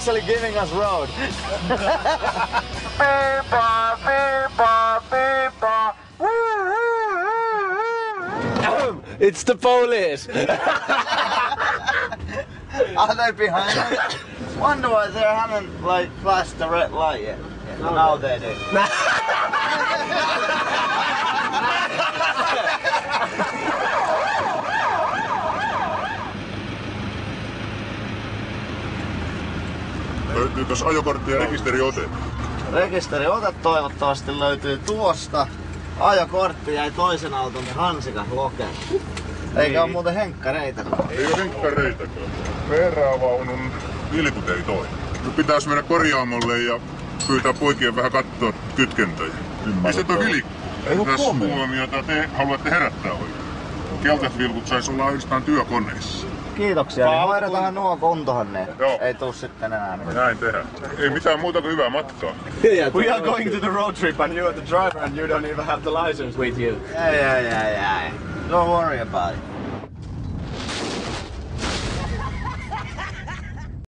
actually giving us road. It's the police. Are they behind us? Wonder why they haven't like flashed the red light yet. No, now they do. Löytyykös ajokortti ja rekisteriote? Rekisteriote toivottavasti löytyy tuosta. Ajokortti jäi toisen auton hansikan lokeen. Eikä oo muuten henkkareita. Ei oo henkkareitäkään. Perävaunun vilkut ei toimi. Nyt pitäis mennä korjaamolle ja pyytää poikien vähän katsoa kytkentöjä. Mistä toi vilkku? Tässä huomiota te haluatte herättää oikein. Keltaiset vilkut sais olla ainoastaan työkoneissa. Kiitoksia, niin hoidetaan nuo kuntoon ne. Joo. Ei tuu sitten enää mitään. Näin tehdään. Ei mitään muuta kuin hyvää matkaa. We are going to the road trip and you are the driver and you don't even have the license with you. Yeah. Don't worry about it.